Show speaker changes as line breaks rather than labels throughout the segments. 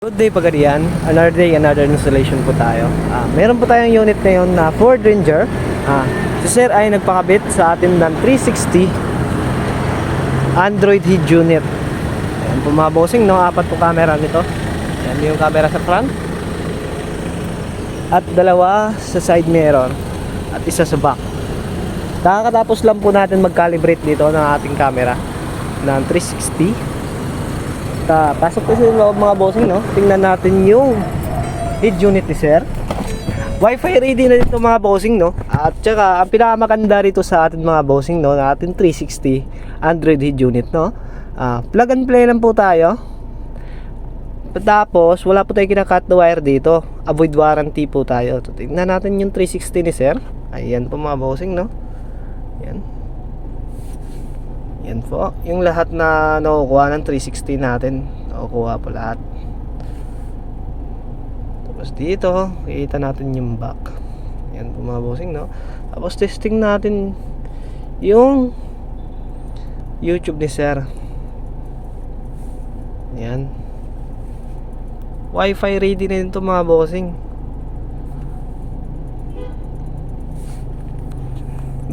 Good day Pagadian, another day, another installation po tayo. Meron po tayong unit ngayon na Ford Ranger. Si Sir ay nagpakabit sa atin ng 360 Android head unit. Ayan po mga bossing, no? Apat po camera nito. Ayan yung camera sa front at dalawa sa side mirror at isa sa back. Kakatapos lang po natin mag-calibrate dito ng ating camera ng 360. Pasok po sa loob mga bossing, no? Tingnan natin yung head unit ni Sir. Wi-Fi ready na dito mga bossing, no? At saka ang pinakamaganda rito sa atin mga bossing, no, na ating 360 Android head unit, no? Plug and play lang po tayo. Tapos wala po tayong kinakat na wire dito. Avoid warranty po tayo. So, tingnan natin yung 360 ni Sir. Ayan po mga bossing, no? Ayan. Yan po, yung lahat na nakukuha ng 360 natin, nakukuha po lahat. Tapos dito, kita natin yung back. Yan po mga bossing, no? Tapos testing natin yung YouTube ni Sir. Yan. Wi-Fi ready na ito mga bossing.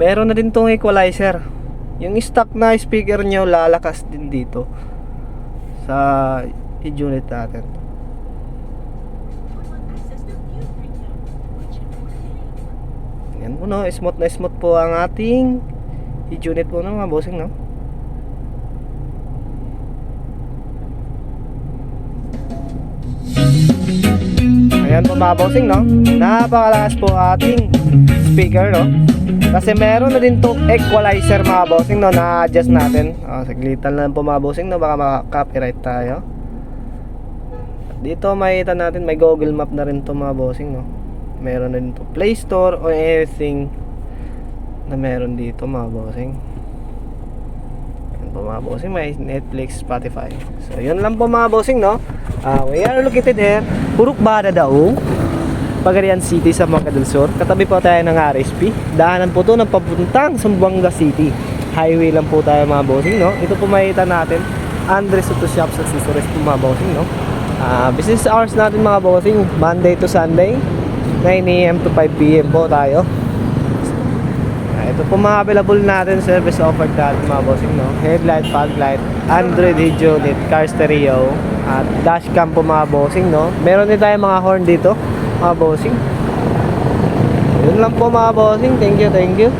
Meron na din tong equalizer. Yung stock na speaker nyo lalakas din dito sa head unit natin. Yan po, no, smooth na smooth po ang ating head unit po, no, mga bossing, no. Ayan po mga bossing, no. Napakalakas po ating speaker, no. Kasi meron na din itong equalizer mga bossing, no, na-adjust natin. Saglitan lang po mga bossing, no, baka maka-copyright tayo. At dito makita natin may Google Map na rin to mga bossing, no. Meron na din to Play Store or anything na meron dito mga bossing. Yan po mga bossing, may Netflix, Spotify. So yun lang po mga bossing, no. We are located here Purok Bada Daong, Pagadian City sa Mangga del Sur. Katabi po tayo ng RSP. Daanan po to ng papuntang Zamboanga City. Highway lang po tayo mga bossing, no. Ito po makita natin Andres Auto Shop sa Susures po mga bossing, no. Business hours natin mga bossing, Monday to Sunday, 9 AM to 5 PM po tayo. Ito po mga available natin service offered natin mga bossing, no. Headlight, fog light, Android head unit, car stereo, at dashcam po mga bossing, no. Meron din tayo mga horn dito mga bossing. Yun lang po mga bossing. Thank you.